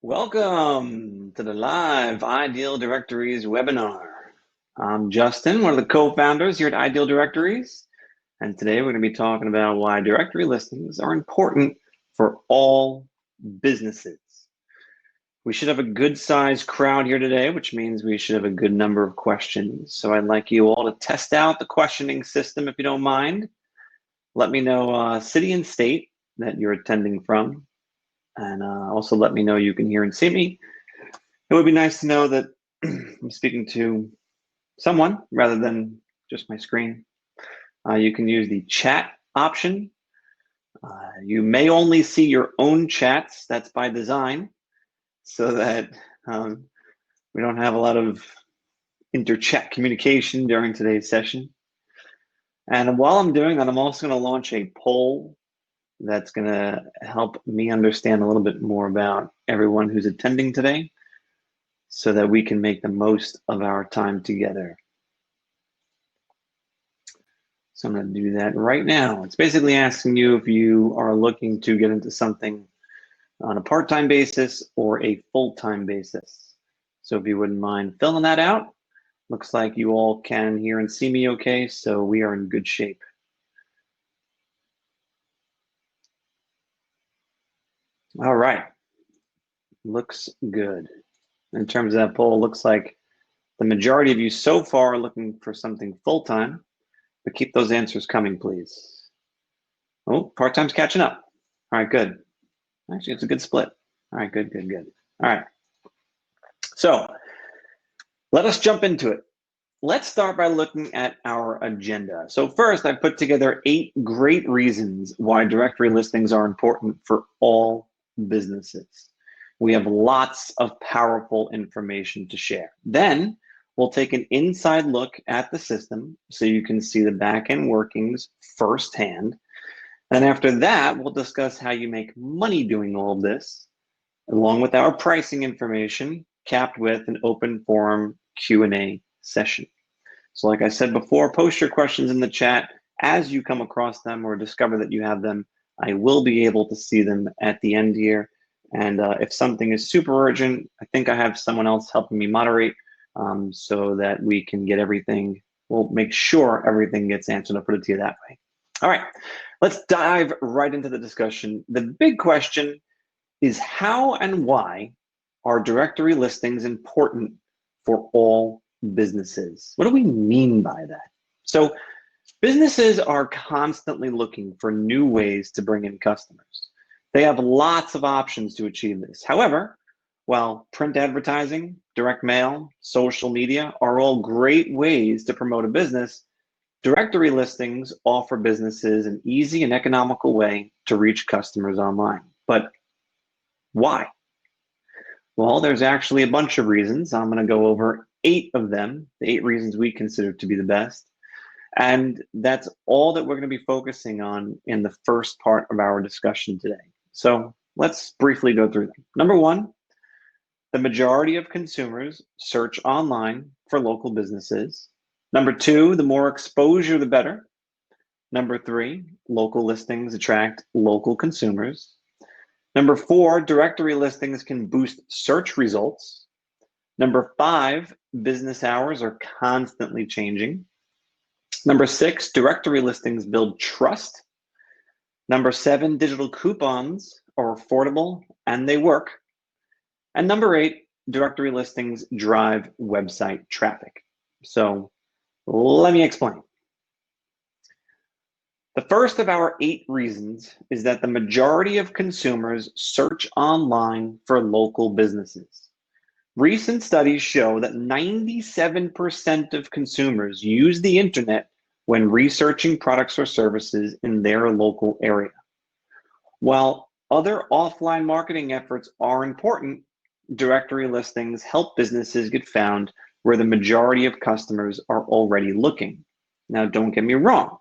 Welcome to the live Ideal Directories webinar. I'm Justin, one of the co-founders here at Ideal Directories, and today we're going to be talking about why directory listings are important for all businesses. We should have a good sized crowd here today, which means we should have a good number of questions. So I'd like you all to test out the questioning system if you don't mind. Let me know city and state that you're attending from. And also let me know you can hear and see me. It would be nice to know that I'm speaking to someone rather than just my screen. You can use the chat option. You may only see your own chats. That's by design, so that we don't have a lot of inter-chat communication during today's session. And while I'm doing that, I'm also going to launch a poll that's going to help me understand a little bit more about everyone who's attending today so that we can make the most of our time together. So I'm going to do that right now. It's basically asking you if you are looking to get into something on a part-time basis or a full-time basis. So if you wouldn't mind filling that out, looks like you all can hear and see me okay, so we are in good shape. All right, looks good. In terms of that poll, looks like the majority of you so far are looking for something full-time, but keep those answers coming, please. Oh, part-time's catching up. All right, good. Actually, it's a good split. All right, good. All right. So let us jump into it. Let's start by looking at our agenda. So first, I put together 8 great reasons why directory listings are important for all businesses. We have lots of powerful information to share. Then we'll take an inside look at the system so you can see the back-end workings firsthand. And after that, we'll discuss how you make money doing all of this, along with our pricing information, capped with an open forum Q&A session. So like I said before, post your questions in the chat. As you come across them or discover that you have them, I will be able to see them at the end here. And if something is super urgent, I think I have someone else helping me moderate so that we can get everything, we'll make sure everything gets answered. I'll put it to you that way. All right, let's dive right into the discussion. The big question is how and why are directory listings important for all businesses? What do we mean by that? So businesses are constantly looking for new ways to bring in customers. They have lots of options to achieve this. However, while print advertising, direct mail, social media are all great ways to promote a business, directory listings offer businesses an easy and economical way to reach customers online. But why? Well, there's actually a bunch of reasons. I'm going to go over 8 of them, the 8 reasons we consider to be the best. And that's all that we're going to be focusing on in the first part of our discussion today. So let's briefly go through them. Number 1, the majority of consumers search online for local businesses. Number 2, the more exposure, the better. Number 3, local listings attract local consumers. Number 4, directory listings can boost search results. Number 5, business hours are constantly changing. Number 6, directory listings build trust. Number 7, digital coupons are affordable and they work. And number 8, directory listings drive website traffic. So let me explain. The first of our 8 reasons is that the majority of consumers search online for local businesses. Recent studies show that 97% of consumers use the internet when researching products or services in their local area. While other offline marketing efforts are important, directory listings help businesses get found where the majority of customers are already looking. Now, don't get me wrong.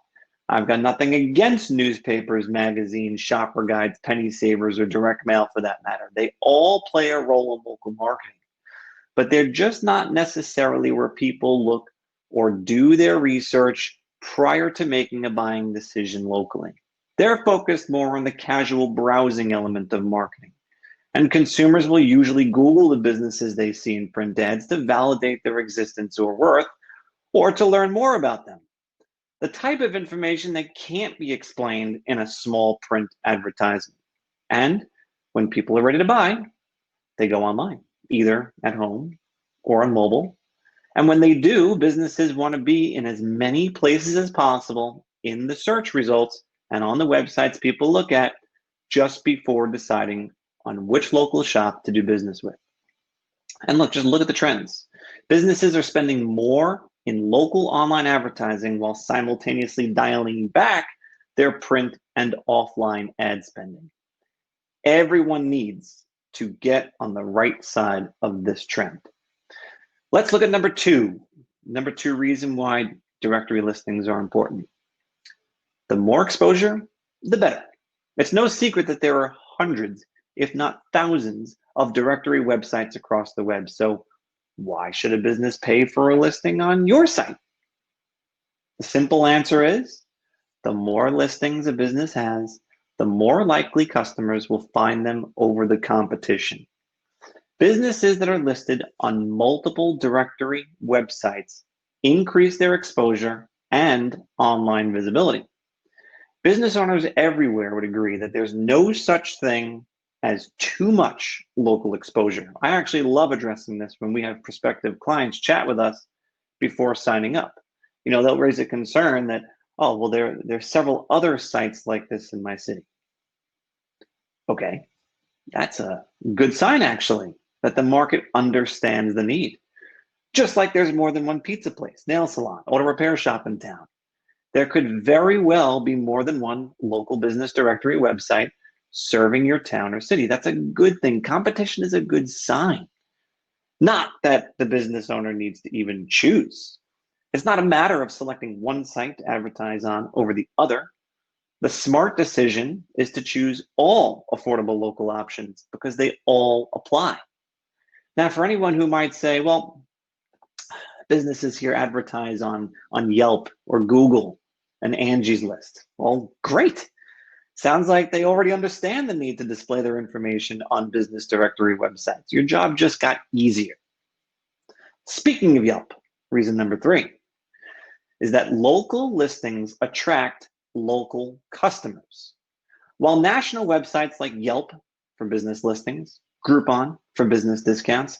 I've got nothing against newspapers, magazines, shopper guides, penny savers, or direct mail for that matter. They all play a role in local marketing, but they're just not necessarily where people look or do their research prior to making a buying decision locally. They're focused more on the casual browsing element of marketing. And consumers will usually Google the businesses they see in print ads to validate their existence or worth, or to learn more about them. The type of information that can't be explained in a small print advertisement. And when people are ready to buy, they go online, either at home or on mobile. And when they do, businesses want to be in as many places as possible in the search results and on the websites people look at just before deciding on which local shop to do business with. And look, just look at the trends. Businesses are spending more in local online advertising while simultaneously dialing back their print and offline ad spending. Everyone needs to get on the right side of this trend. Let's look at number two. Number two reason why directory listings are important. The more exposure, the better. It's no secret that there are hundreds, if not thousands, of directory websites across the web. So why should a business pay for a listing on your site? The simple answer is, the more listings a business has, the more likely customers will find them over the competition. Businesses that are listed on multiple directory websites increase their exposure and online visibility. Business owners everywhere would agree that there's no such thing as too much local exposure. I actually love addressing this when we have prospective clients chat with us before signing up. They'll raise a concern that, oh, well, there's several other sites like this in my city. Okay, that's a good sign, actually, that the market understands the need. Just like there's more than one pizza place, nail salon, auto repair shop in town. There could very well be more than one local business directory website serving your town or city. That's a good thing. Competition is a good sign. Not that the business owner needs to even choose. It's not a matter of selecting one site to advertise on over the other. The smart decision is to choose all affordable local options because they all apply. Now, for anyone who might say, well, businesses here advertise on Yelp or Google and Angie's List. Well, great. Sounds like they already understand the need to display their information on business directory websites. Your job just got easier. Speaking of Yelp, reason number three is that local listings attract local customers. While national websites like Yelp for business listings, Groupon for business discounts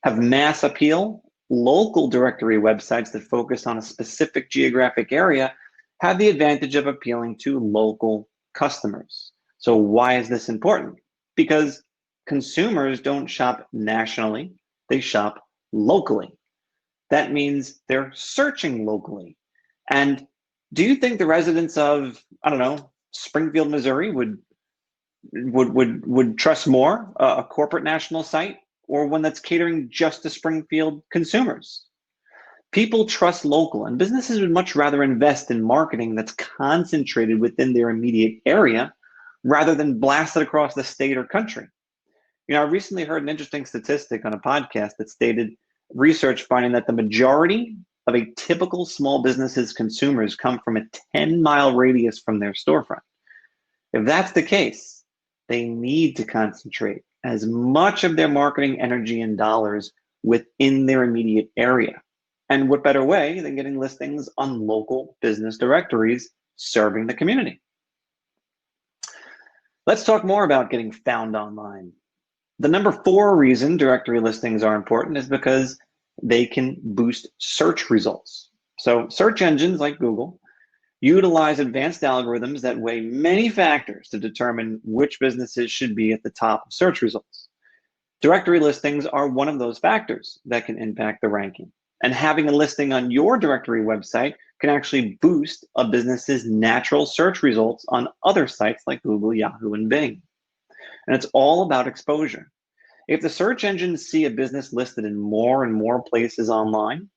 have mass appeal, local directory websites that focus on a specific geographic area have the advantage of appealing to local customers. So why is this important? Because consumers don't shop nationally, they shop locally. That means they're searching locally. And do you think the residents of, Springfield, Missouri would trust more a corporate national site or one that's catering just to Springfield consumers? People trust local, and businesses would much rather invest in marketing that's concentrated within their immediate area rather than blasted across the state or country. I recently heard an interesting statistic on a podcast that stated research finding that the majority of a typical small business's consumers come from a 10-mile radius from their storefront. If that's the case, they need to concentrate as much of their marketing energy and dollars within their immediate area. And what better way than getting listings on local business directories serving the community? Let's talk more about getting found online. The number four reason directory listings are important is because they can boost search results. So search engines like Google utilize advanced algorithms that weigh many factors to determine which businesses should be at the top of search results. Directory listings are one of those factors that can impact the ranking. And having a listing on your directory website can actually boost a business's natural search results on other sites like Google, Yahoo, and Bing. And it's all about exposure. If the search engines see a business listed in more and more places online,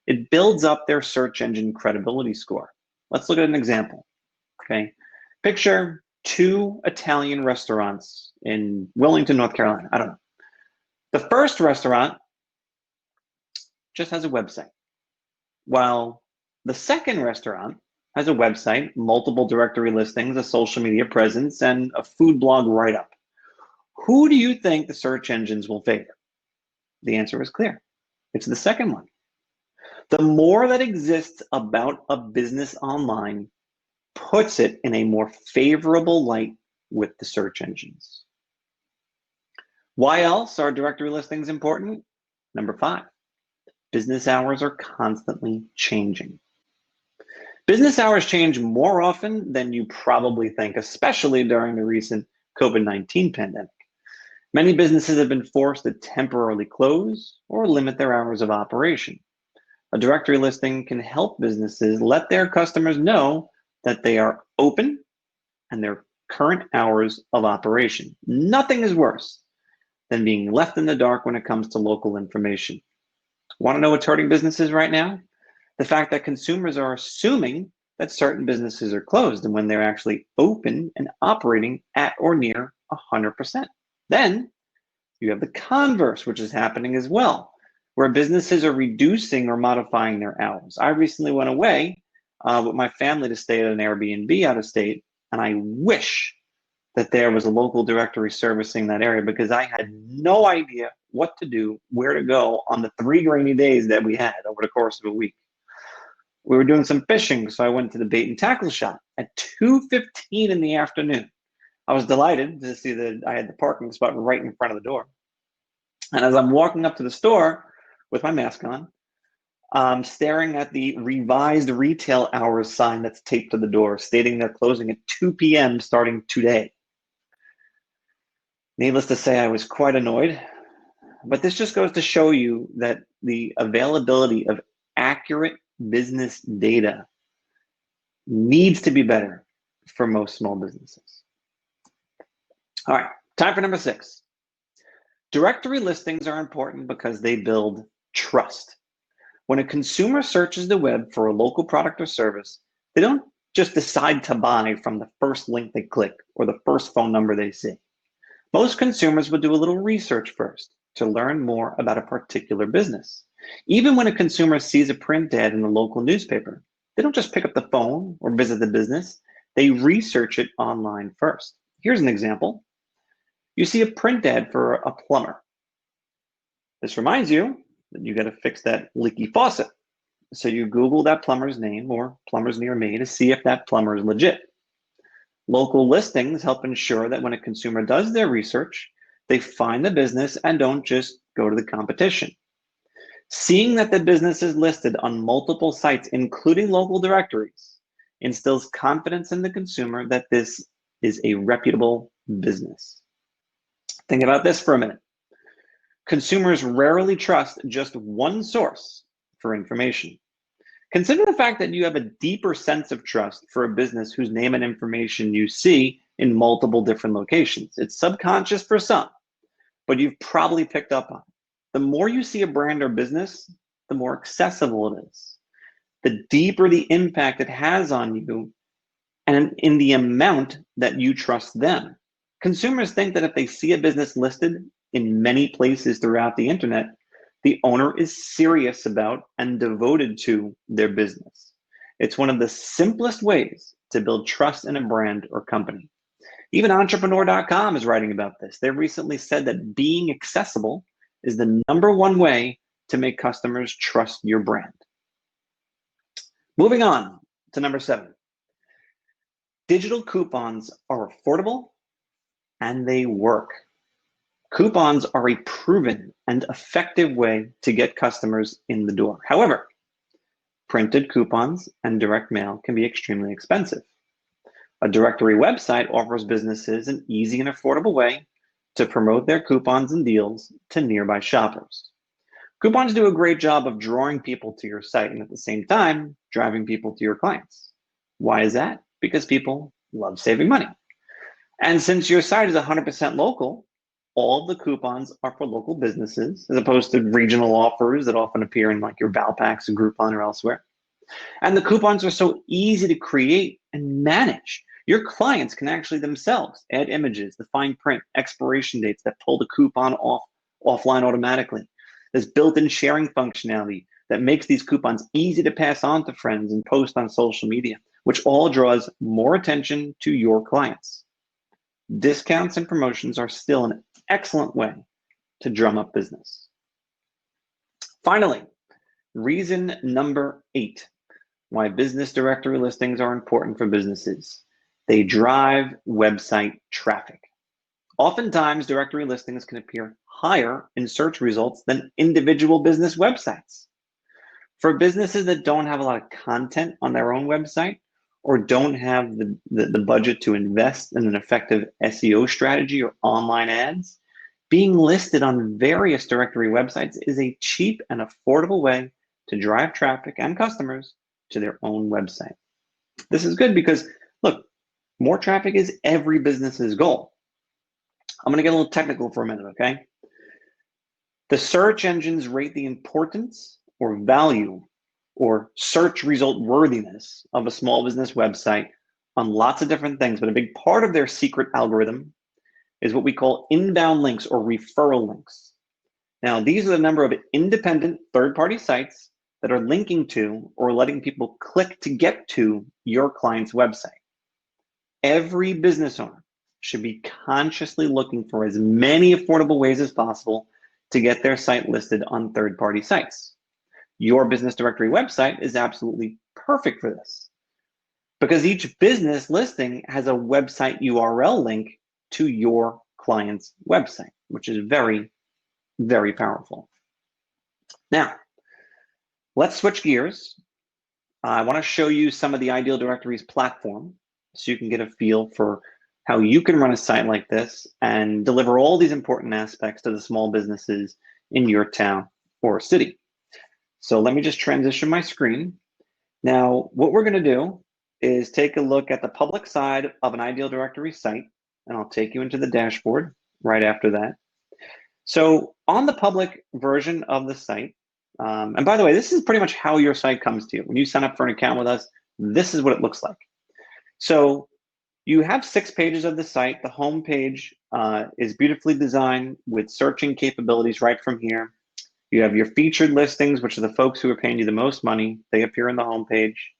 it builds up their search engine credibility score. Let's look at an example. Okay, picture two Italian restaurants in Wilmington, North Carolina. I don't know. The first restaurant just has a website, while the second restaurant has a website, multiple directory listings, a social media presence, and a food blog write-up. Who do you think the search engines will favor? The answer is clear. It's the second one. The more that exists about a business online puts it in a more favorable light with the search engines. Why else are directory listings important? Number 5, business hours are constantly changing. Business hours change more often than you probably think, especially during the recent COVID-19 pandemic. Many businesses have been forced to temporarily close or limit their hours of operation. A directory listing can help businesses let their customers know that they are open and their current hours of operation. Nothing is worse than being left in the dark when it comes to local information. Want to know what's hurting businesses right now? The fact that consumers are assuming that certain businesses are closed and when they're actually open and operating at or near 100%. Then you have the converse, which is happening as well, where businesses are reducing or modifying their hours. I recently went away with my family to stay at an Airbnb out of state, and I wish that there was a local directory servicing that area because I had no idea what to do, where to go on the 3 rainy days that we had over the course of a week. We were doing some fishing, so I went to the bait and tackle shop at 2:15 in the afternoon. I was delighted to see that I had the parking spot right in front of the door. And as I'm walking up to the store with my mask on, I'm staring at the revised retail hours sign that's taped to the door, stating they're closing at 2 p.m. starting today. Needless to say, I was quite annoyed, but this just goes to show you that the availability of accurate business data needs to be better for most small businesses. All right, time for number 6. Directory listings are important because they build trust. When a consumer searches the web for a local product or service, they don't just decide to buy from the first link they click or the first phone number they see. Most consumers would do a little research first to learn more about a particular business. Even when a consumer sees a print ad in the local newspaper, they don't just pick up the phone or visit the business, they research it online first. Here's an example. You see a print ad for a plumber. This reminds you that you got to fix that leaky faucet. So you Google that plumber's name or plumbers near me to see if that plumber is legit. Local listings help ensure that when a consumer does their research, they find the business and don't just go to the competition. Seeing that the business is listed on multiple sites, including local directories, instills confidence in the consumer that this is a reputable business. Think about this for a minute. Consumers rarely trust just one source for information. Consider the fact that you have a deeper sense of trust for a business whose name and information you see in multiple different locations. It's subconscious for some, but you've probably picked up on it. The more you see a brand or business, the more accessible it is. The deeper the impact it has on you and in the amount that you trust them. Consumers think that if they see a business listed in many places throughout the internet, the owner is serious about and devoted to their business. It's one of the simplest ways to build trust in a brand or company. Even entrepreneur.com is writing about this. They recently said that being accessible is the #1 way to make customers trust your brand. Moving on to number 7. Digital coupons are affordable and they work. Coupons are a proven and effective way to get customers in the door. However, printed coupons and direct mail can be extremely expensive. A directory website offers businesses an easy and affordable way to promote their coupons and deals to nearby shoppers. Coupons do a great job of drawing people to your site and at the same time, driving people to your clients. Why is that? Because people love saving money. And since your site is 100% local, all of the coupons are for local businesses as opposed to regional offers that often appear in like your Valpaks or Groupon or elsewhere. And the coupons are so easy to create and manage. Your clients can actually themselves add images, the fine print, expiration dates that pull the coupon offline automatically. There's built-in sharing functionality that makes these coupons easy to pass on to friends and post on social media, which all draws more attention to your clients. discounts and promotions are still an excellent way to drum up business. Finally, reason number 8, why business directory listings are important for businesses. They drive website traffic. Oftentimes, directory listings can appear higher in search results than individual business websites. For businesses that don't have a lot of content on their own website or don't have the budget to invest in an effective SEO strategy or online ads, being listed on various directory websites is a cheap and affordable way to drive traffic and customers to their own website. This is good because, look, more traffic is every business's goal. I'm going to get a little technical for a minute, okay? The search engines rate the importance or value or search result worthiness of a small business website on lots of different things, but a big part of their secret algorithm is what we call inbound links or referral links. Now, these are the number of independent third-party sites that are linking to or letting people click to get to your client's website. Every business owner should be consciously looking for as many affordable ways as possible to get their site listed on third-party sites. Your business directory website is absolutely perfect for this because each business listing has a website URL link to your client's website, which is very, very powerful. Now, let's switch gears. I want to show you some of the Ideal Directories platform so you can get a feel for how you can run a site like this and deliver all these important aspects to the small businesses in your town or city. So let me just transition my screen. Now, what we're going to do is take a look at the public side of an Ideal Directory site, and I'll take you into the dashboard right after that. So on the public version of the site, and by the way, this is pretty much how your site comes to you. When you sign up for an account with us, this is what it looks like. So you have 6 pages of the site. The home page is beautifully designed with searching capabilities right from here. You have your featured listings, which are the folks who are paying you the most money. They appear in the home page.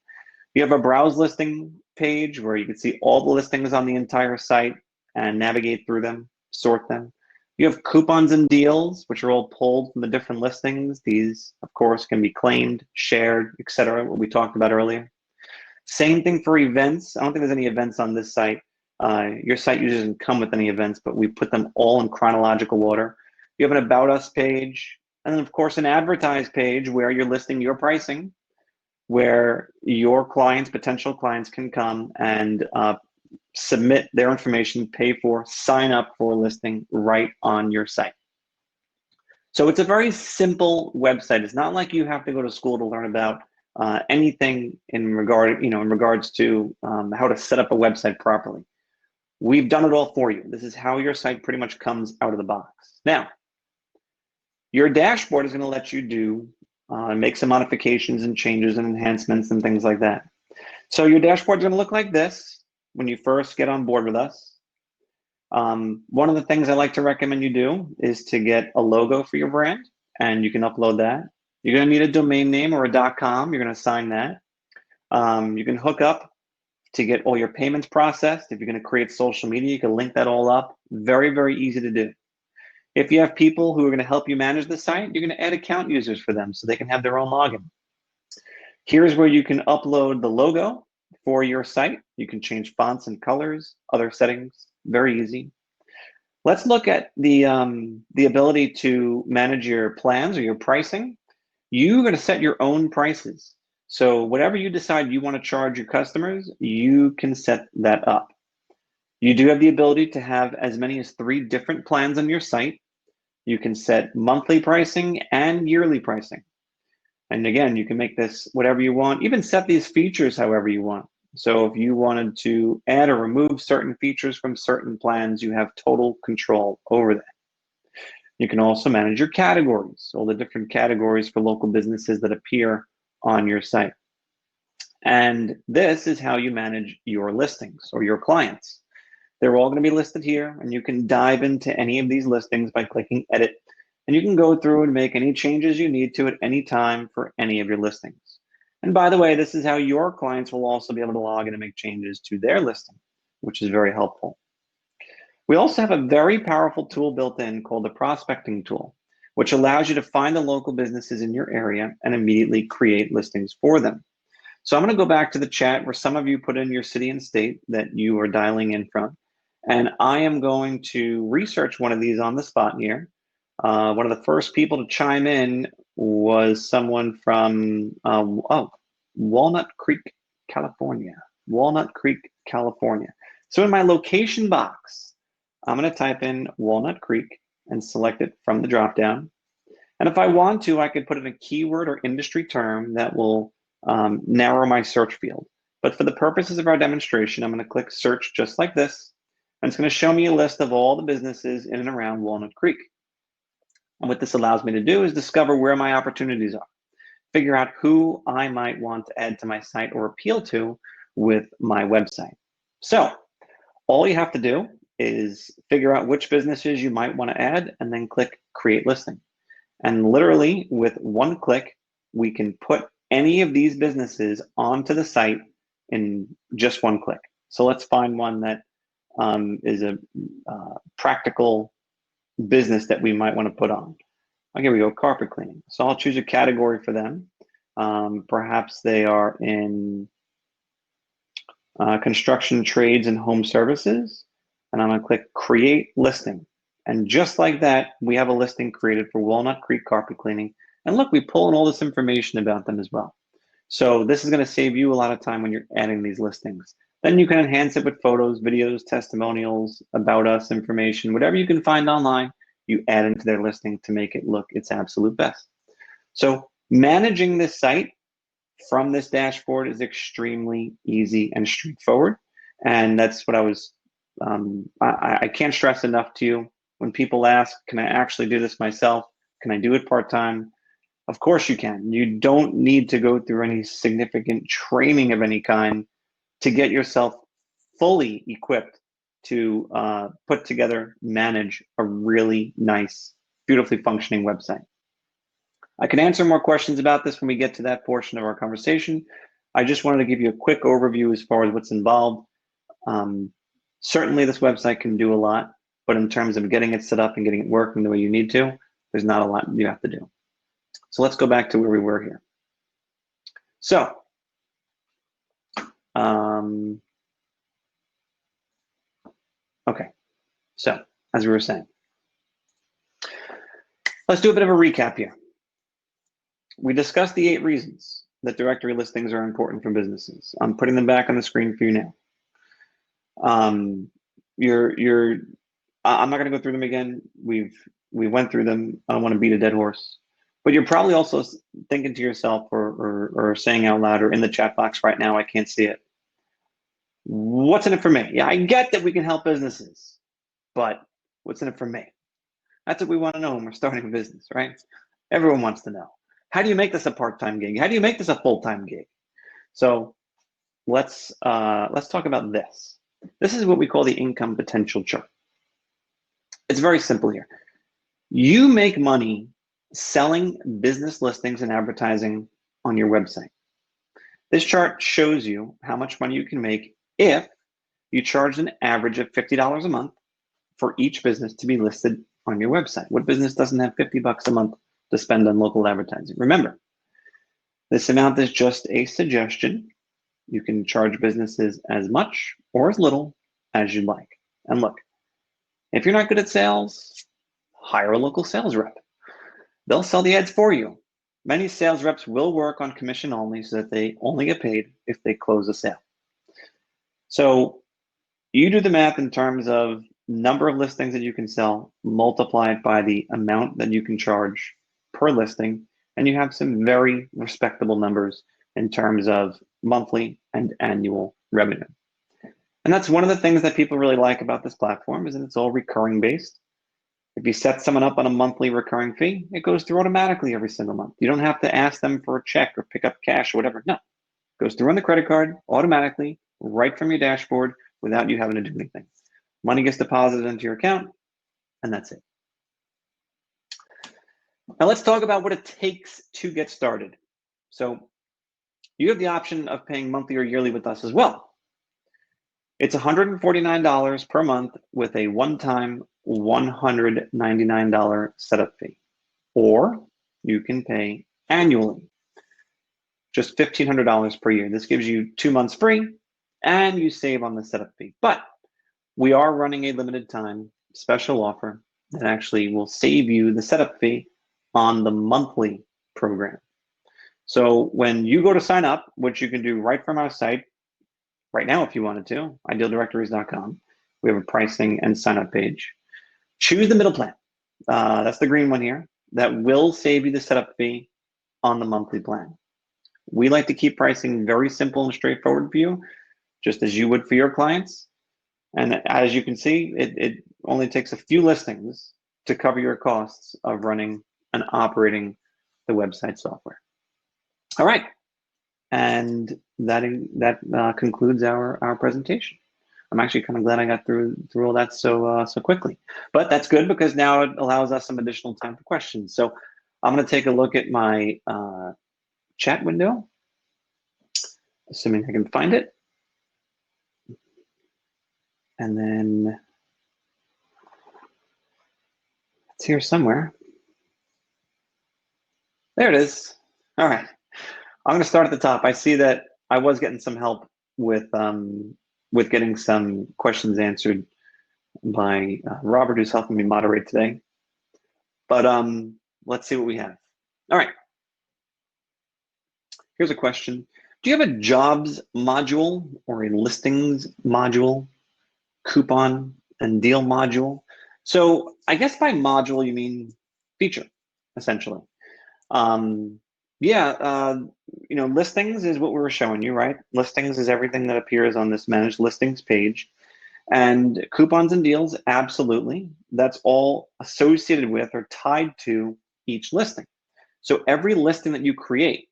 You have a browse listing page where you can see all the listings on the entire site and navigate through them, sort them. You have coupons and deals, which are all pulled from the different listings. These, of course, can be claimed, shared, etc., what we talked about earlier. Same thing for events. I don't think there's any events on this site. Your site usually doesn't come with any events, but we put them all in chronological order. You have an About Us page, and then, of course, an Advertise page where you're listing your pricing, where your clients, potential clients, can come and submit their information, pay for, sign up for a listing right on your site. So it's a very simple website. It's not like you have to go to school to learn about anything in regards to how to set up a website properly. We've done it all for you. This is how your site pretty much comes out of the box. Now, your dashboard is going to let you do make some modifications and changes and enhancements and things like that. So your dashboard is going to look like this when you first get on board with us. One of the things I like to recommend you do is to get a logo for your brand, and you can upload that. You're going to need a domain name or a .com. You're going to assign that. You can hook up to get all your payments processed. If you're going to create social media, you can link that all up. Very, very easy to do. If you have people who are going to help you manage the site, you're going to add account users for them so they can have their own login. Here's where you can upload the logo for your site. You can change fonts and colors, other settings, very easy. Let's look at the ability to manage your plans or your pricing. You're going to set your own prices. So whatever you decide you want to charge your customers, you can set that up. You do have the ability to have as many as 3 different plans on your site. You can set monthly pricing and yearly pricing. And again, you can make this whatever you want, even set these features however you want. So if you wanted to add or remove certain features from certain plans, you have total control over that. You can also manage your categories, all the different categories for local businesses that appear on your site. And this is how you manage your listings or your clients. They're all going to be listed here, and you can dive into any of these listings by clicking edit, and you can go through and make any changes you need to at any time for any of your listings. And by the way, this is how your clients will also be able to log in and make changes to their listing, which is very helpful. We also have a very powerful tool built in called the prospecting tool, which allows you to find the local businesses in your area and immediately create listings for them. So I'm going to go back to the chat where some of you put in your city and state that you are dialing in from. And I am going to research one of these on the spot here. One of the first people to chime in was someone from Walnut Creek, California. Walnut Creek, California. So in my location box, I'm going to type in Walnut Creek and select it from the dropdown. And if I want to, I could put in a keyword or industry term that will narrow my search field. But for the purposes of our demonstration, I'm going to click search just like this. And it's going to show me a list of all the businesses in and around Walnut Creek. And what this allows me to do is discover where my opportunities are, figure out who I might want to add to my site or appeal to with my website. So all you have to do is figure out which businesses you might want to add and then click create listing. And literally with one click, we can put any of these businesses onto the site in just one click. So let's find one that is a practical business that we might want to put on. Here we go, carpet cleaning. So I'll choose a category for them. Perhaps they are in construction trades and home services. And I'm going to click create listing. And just like that, we have a listing created for Walnut Creek carpet cleaning. And look, we pull in all this information about them as well. So this is going to save you a lot of time when you're adding these listings. Then you can enhance it with photos, videos, testimonials, about us information, whatever you can find online, you add into their listing to make it look its absolute best. So managing this site from this dashboard is extremely easy and straightforward. And that's what I can't stress enough to you. When people ask, can I actually do this myself? Can I do it part-time? Of course you can. You don't need to go through any significant training of any kind to get yourself fully equipped to put together, manage a really nice, beautifully functioning website. I can answer more questions about this when we get to that portion of our conversation. I just wanted to give you a quick overview as far as what's involved. Certainly this website can do a lot, but in terms of getting it set up and getting it working the way you need to, there's not a lot you have to do. So let's go back to where we were here. So, okay, so as we were saying, let's do a bit of a recap here. We discussed the 8 reasons that directory listings are important for businesses. I'm putting them back on the screen for you now. I'm not going to go through them again. We went through them. I don't want to beat a dead horse. But you're probably also thinking to yourself or saying out loud or in the chat box right now, I can't see it. What's in it for me? Yeah, I get that we can help businesses, but what's in it for me? That's what we want to know when we're starting a business, right? Everyone wants to know. How do you make this a part-time gig? How do you make this a full-time gig? So let's talk about this. This is what we call the income potential chart. It's very simple here. You make money selling business listings and advertising on your website. This chart shows you how much money you can make if you charge an average of $50 a month for each business to be listed on your website. What business doesn't have 50 bucks a month to spend on local advertising? Remember, this amount is just a suggestion. You can charge businesses as much or as little as you'd like. And look, if you're not good at sales, hire a local sales rep. They'll sell the ads for you. Many sales reps will work on commission only so that they only get paid if they close a sale. So you do the math in terms of number of listings that you can sell, multiply it by the amount that you can charge per listing, and you have some very respectable numbers in terms of monthly and annual revenue. And that's one of the things that people really like about this platform, is that it's all recurring based. If you set someone up on a monthly recurring fee, it goes through automatically every single month. You don't have to ask them for a check or pick up cash or whatever. No, it goes through on the credit card automatically, right from your dashboard, without you having to do anything. Money gets deposited into your account, and that's it. Now let's talk about what it takes to get started. So you have the option of paying monthly or yearly with us as well. It's $149 per month with a one-time $199 setup fee. Or you can pay annually, just $1,500 per year. This gives you 2 months free and you save on the setup fee. But we are running a limited time special offer that actually will save you the setup fee on the monthly program. So when you go to sign up, which you can do right from our site right now if you wanted to, idealdirectories.com, we have a pricing and sign up page. Choose the middle plan. That's the green one here. That will save you the setup fee on the monthly plan. We like to keep pricing very simple and straightforward for you, just as you would for your clients. And as you can see, it only takes a few listings to cover your costs of running and operating the website software. All right, and that concludes our presentation. I'm actually kind of glad I got through all that so quickly, but that's good because now it allows us some additional time for questions. So I'm going to take a look at my chat window, assuming I can find it. And then it's here somewhere. There it is. All right. I'm going to start at the top. I see that I was getting some help with getting some questions answered by Robert, who's helping me moderate today. But let's see what we have. All right. Here's a question. Do you have a jobs module or a listings module, coupon and deal module? So I guess by module, you mean feature, essentially. Listings is what we were showing you, right? Listings is everything that appears on this managed listings page. And coupons and deals, absolutely. That's all associated with or tied to each listing. So every listing that you create,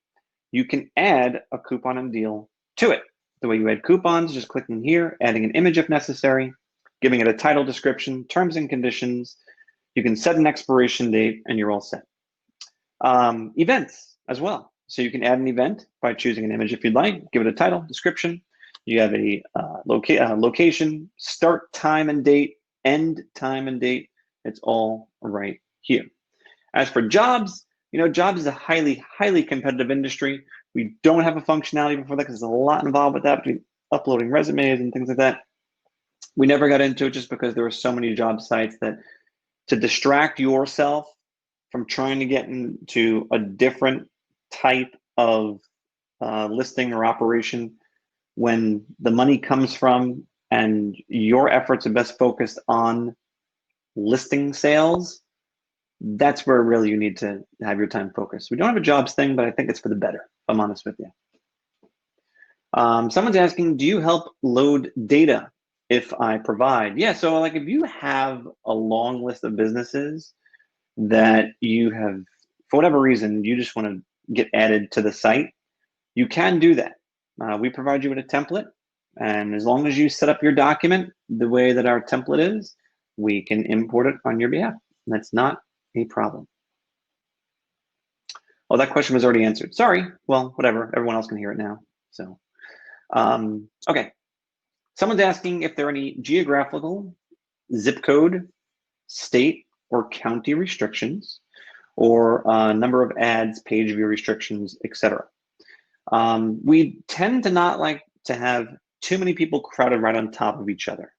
you can add a coupon and deal to it. The way you add coupons, just clicking here, adding an image if necessary, giving it a title description, terms and conditions. You can set an expiration date and you're all set. Events as well. So you can add an event by choosing an image if you'd like, give it a title, description. You have a location, start time and date, end time and date. It's all right here. As for jobs, jobs is a highly, highly competitive industry. We don't have a functionality before that because there's a lot involved with that, between uploading resumes and things like that. We never got into it just because there were so many job sites that to distract yourself from trying to get into a different type of listing or operation when the money comes from and your efforts are best focused on listing sales, that's where really you need to have your time focused. We don't have a jobs thing, but I think it's for the better, if I'm honest with you. Someone's asking, do you help load data if I provide? Yeah, so like if you have a long list of businesses that you have, for whatever reason, you just want to get added to the site, you can do that. We provide you with a template, and as long as you set up your document the way that our template is, we can import it on your behalf. That's not a problem. Oh, that question was already answered. Sorry. Well, whatever. Everyone else can hear it now. So, okay. Someone's asking if there are any geographical, zip code, state, or county restrictions, or number of ads, page view restrictions, etc. We tend to not like to have too many people crowded right on top of each other.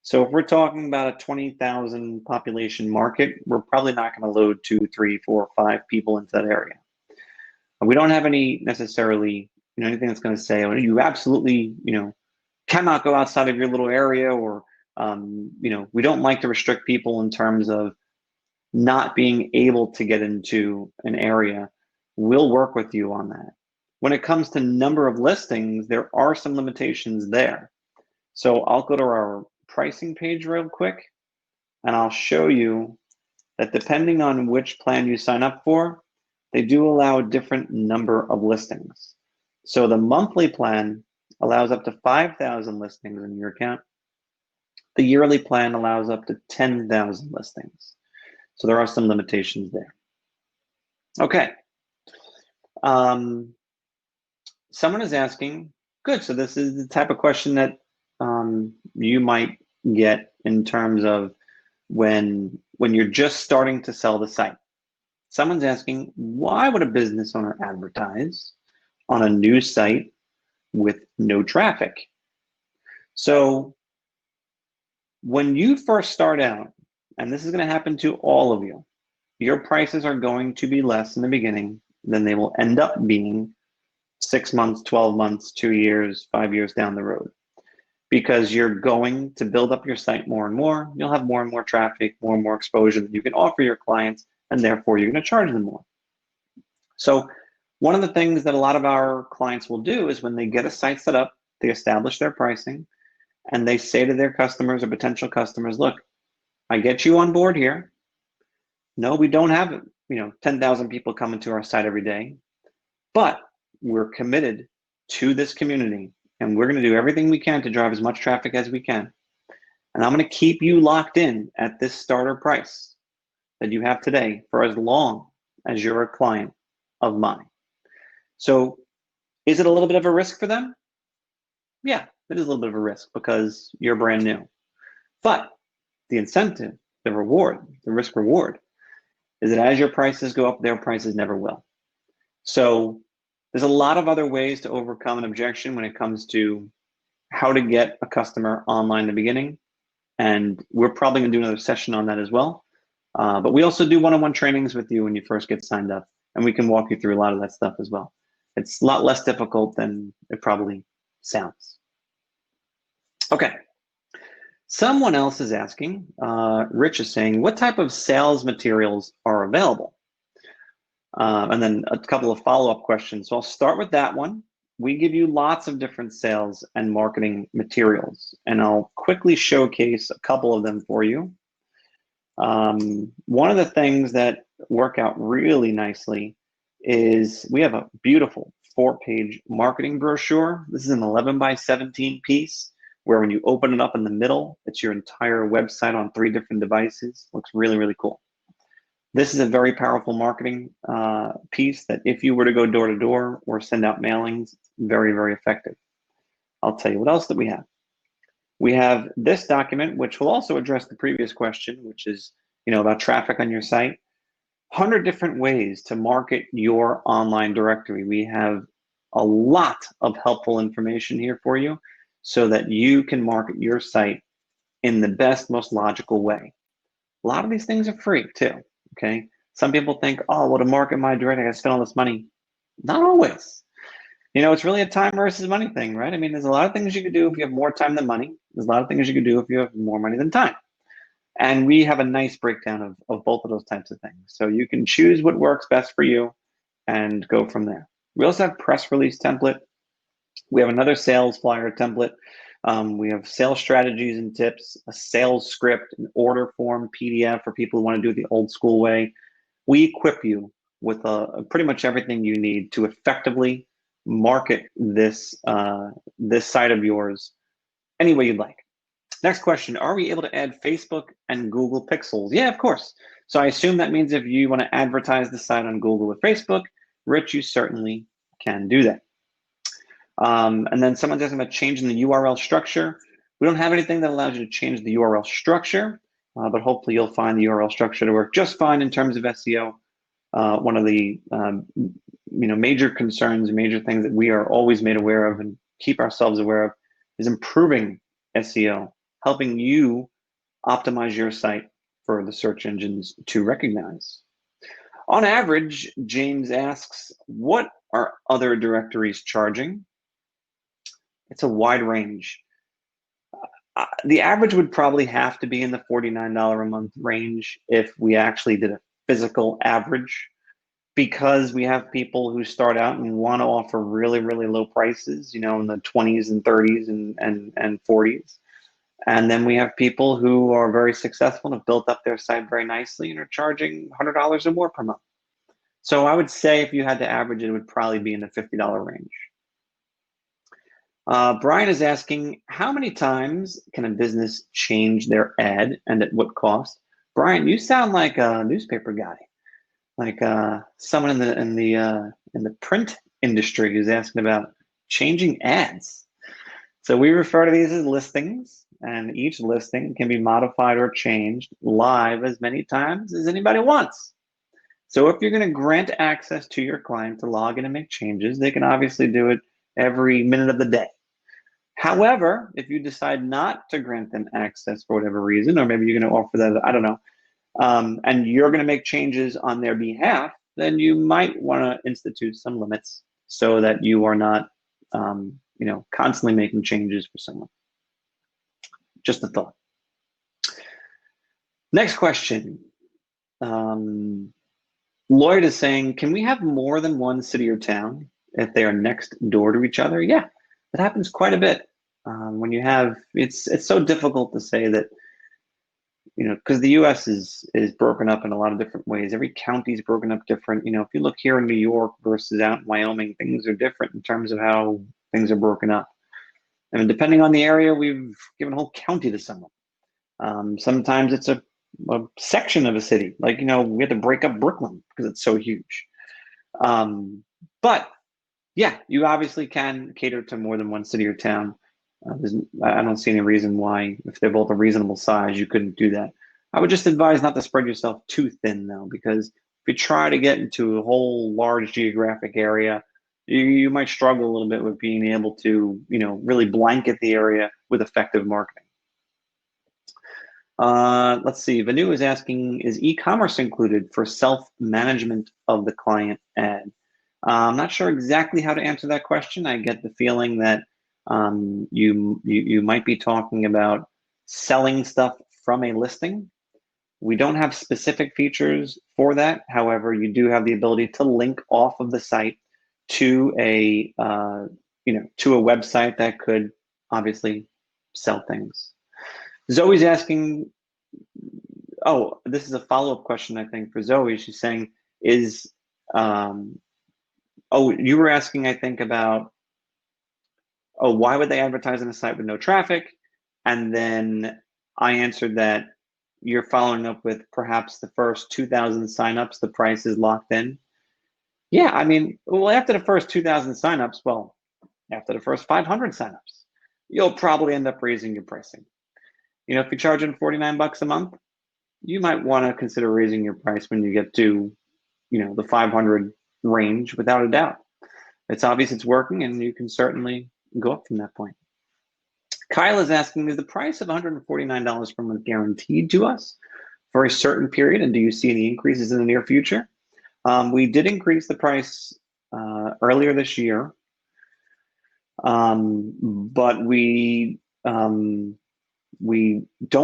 So if we're talking about a 20,000 population market, we're probably not going to load 2, 3, 4, 5 people into that area. We don't have any necessarily, anything that's going to say, oh, you absolutely, cannot go outside of your little area, or, we don't like to restrict people in terms of not being able to get into an area. We'll work with you on that. When it comes to number of listings, there are some limitations there. So I'll go to our pricing page real quick, and I'll show you that depending on which plan you sign up for, they do allow a different number of listings. So the monthly plan allows up to 5,000 listings in your account. The yearly plan allows up to 10,000 listings. So there are some limitations there. Okay. Someone is asking, good, so this is the type of question that you might get in terms of when you're just starting to sell the site. Someone's asking, why would a business owner advertise on a new site with no traffic? So when you first start out, and this is going to happen to all of you, your prices are going to be less in the beginning than they will end up being 6 months, 12 months, 2 years, 5 years down the road. Because you're going to build up your site more and more. You'll have more and more traffic, more and more exposure that you can offer your clients, and therefore you're going to charge them more. So one of the things that a lot of our clients will do is when they get a site set up, they establish their pricing, and they say to their customers or potential customers, look, I get you on board here. No, we don't have 10,000 people coming to our site every day, but we're committed to this community, and we're going to do everything we can to drive as much traffic as we can. And I'm going to keep you locked in at this starter price that you have today for as long as you're a client of mine. So is it a little bit of a risk for them? Yeah, it is a little bit of a risk because you're brand new. But the incentive, the reward, the risk reward is that as your prices go up, their prices never will. So there's a lot of other ways to overcome an objection when it comes to how to get a customer online in the beginning. And we're probably going to do another session on that as well. But we also do one-on-one trainings with you when you first get signed up, and we can walk you through a lot of that stuff as well. It's a lot less difficult than it probably sounds. Okay. Someone else is asking, Rich is saying, what type of sales materials are available? And then a couple of follow-up questions. So I'll start with that one. We give you lots of different sales and marketing materials, and I'll quickly showcase a couple of them for you. One of the things that work out really nicely is we have a beautiful 4-page marketing brochure. This is an 11 by 17 piece where when you open it up in the middle, it's your entire website on 3 different devices. Looks really, really cool. This is a very powerful marketing piece that if you were to go door to door or send out mailings, very, very effective. I'll tell you what else that we have. We have this document, which will also address the previous question, which is about traffic on your site. 100 different ways to market your online directory. We have a lot of helpful information here for you so that you can market your site in the best, most logical way. A lot of these things are free too, okay? Some people think, oh, well, to market my directory, I gotta spend all this money. Not always. It's really a time versus money thing, right? I mean, there's a lot of things you could do if you have more time than money. There's a lot of things you could do if you have more money than time. And we have a nice breakdown of both of those types of things. So you can choose what works best for you and go from there. We also have press release template. We have another sales flyer template. We have sales strategies and tips, a sales script, an order form PDF for people who want to do it the old school way. We equip you with pretty much everything you need to effectively market this site of yours any way you'd like. Next question, are we able to add Facebook and Google pixels? Yeah, of course. So I assume that means if you want to advertise the site on Google or Facebook, Rich, you certainly can do that. And then someone's asking about changing the URL structure. We don't have anything that allows you to change the URL structure, but hopefully you'll find the URL structure to work just fine in terms of SEO. One of the major concerns, major things that we are always made aware of and keep ourselves aware of is improving SEO, helping you optimize your site for the search engines to recognize. On average, James asks, what are other directories charging? It's a wide range. The average would probably have to be in the $49 a month range if we actually did a physical average, because we have people who start out and want to offer really, really low prices, in the 20s and 30s and 40s. And then we have people who are very successful and have built up their site very nicely and are charging $100 or more per month. So I would say if you had to average it, it would probably be in the $50 range. Brian is asking, how many times can a business change their ad and at what cost? Brian, you sound like a newspaper guy, like someone in the print industry who's asking about changing ads. So we refer to these as listings, and each listing can be modified or changed live as many times as anybody wants. So if you're going to grant access to your client to log in and make changes, they can obviously do it every minute of the day. However, if you decide not to grant them access for whatever reason, or maybe you're going to offer that, I don't know, and you're going to make changes on their behalf, then you might want to institute some limits so that you are not, constantly making changes for someone. Just a thought. Next question. Lloyd is saying, can we have more than one city or town if they are next door to each other? Yeah, that happens quite a bit. When you have, it's so difficult to say that, because the U.S. is broken up in a lot of different ways. Every county is broken up different. If you look here in New York versus out in Wyoming, things are different in terms of how things are broken up. And depending on the area, we've given a whole county to someone. Sometimes it's a section of a city. Like, we had to break up Brooklyn because it's so huge. But yeah, you obviously can cater to more than one city or town. I don't see any reason why, if they're both a reasonable size, you couldn't do that. I would just advise not to spread yourself too thin, though, because if you try to get into a whole large geographic area, you might struggle a little bit with being able to, really blanket the area with effective marketing. Let's see. Vanu is asking, is e-commerce included for self-management of the client ad? I'm not sure exactly how to answer that question. I get the feeling that you might be talking about selling stuff from a listing. We don't have specific features for that. However, you do have the ability to link off of the site to a to a website that could obviously sell things. Zoe's asking, oh, this is a follow-up question, I think, for Zoe. She's saying, you were asking, I think, about, why would they advertise on a site with no traffic? And then I answered that you're following up with perhaps the first 2,000 signups, the price is locked in. Yeah, I mean, well, after the first 2,000 signups, after the first 500 signups, you'll probably end up raising your pricing. If you're charging $49 a month, you might want to consider raising your price when you get to, the 500 range, without a doubt. It's obvious it's working, and you can certainly go up from that point. Kyle is asking, is the price of $149 per month guaranteed to us for a certain period, and do you see any increases in the near future? We did increase the price earlier this year, but we don't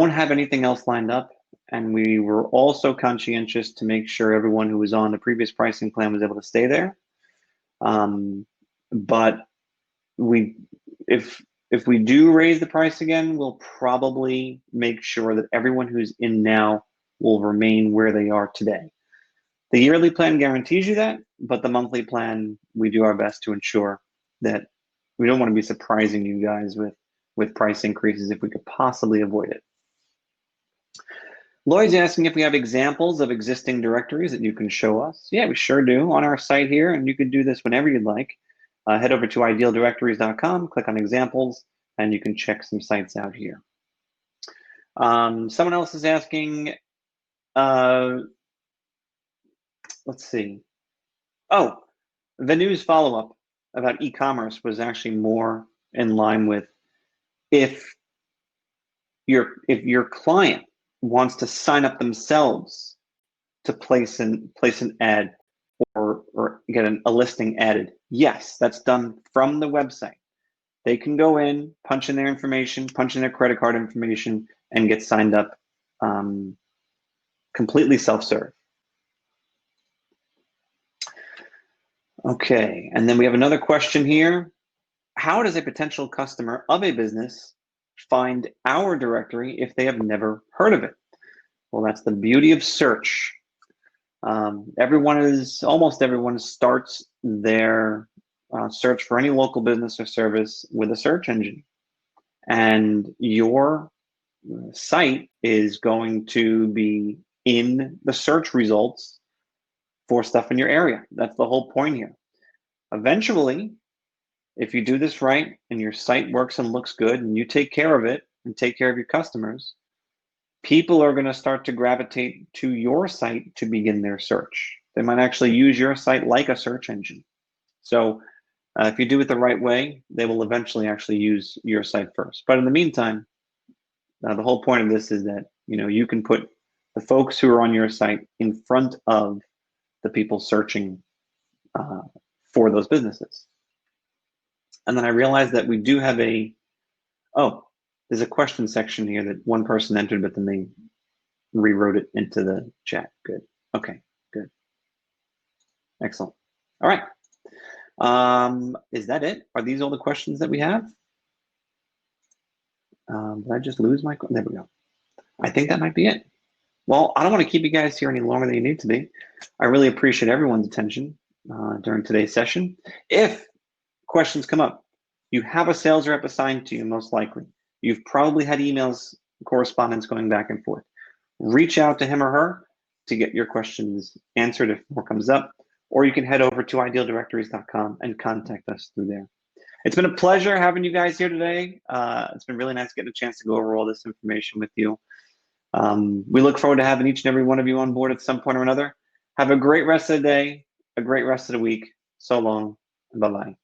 have anything else lined up, and we were also conscientious to make sure everyone who was on the previous pricing plan was able to stay there. But if we do raise the price again, we'll probably make sure that everyone who's in now will remain where they are today. The yearly plan guarantees you that, but the monthly plan, we do our best to ensure that we don't want to be surprising you guys with price increases if we could possibly avoid it. Lloyd's asking if we have examples of existing directories that you can show us. Yeah, we sure do on our site here, and you can do this whenever you'd like. Head over to idealdirectories.com, click on examples, and you can check some sites out here. Someone else is asking, let's see. Oh, Vanu's follow-up about e-commerce was actually more in line with if your client wants to sign up themselves to place an ad or get a listing added. Yes, that's done from the website. They can go in, punch in their information, punch in their credit card information, and get signed up completely self-serve. Okay, and then we have another question here. How does a potential customer of a business find our directory if they have never heard of it? Well, that's the beauty of search. Almost everyone starts their search for any local business or service with a search engine. And your site is going to be in the search results for stuff in your area. That's the whole point here. Eventually, If you do this right and your site works and looks good and you take care of it and take care of your customers, people are going to start to gravitate to your site to begin their search. They might actually use your site like a search engine. So if you do it the right way, they will eventually actually use your site first. But in the meantime, the whole point of this is that you can put the folks who are on your site in front of the people searching for those businesses. And then I realized that we do have there's a question section here that one person entered, but then they rewrote it into the chat. Good. Okay, good. Excellent. All right. Is that it? Are these all the questions that we have? Did I just lose my, there we go. I think that might be it. Well, I don't want to keep you guys here any longer than you need to be. I really appreciate everyone's attention during today's session. If questions come up, you have a sales rep assigned to you, most likely. You've probably had emails, correspondence going back and forth. Reach out to him or her to get your questions answered if more comes up, or you can head over to idealdirectories.com and contact us through there. It's been a pleasure having you guys here today. It's been really nice getting a chance to go over all this information with you. We look forward to having each and every one of you on board at some point or another. Have a great rest of the day, a great rest of the week. So long, and bye-bye.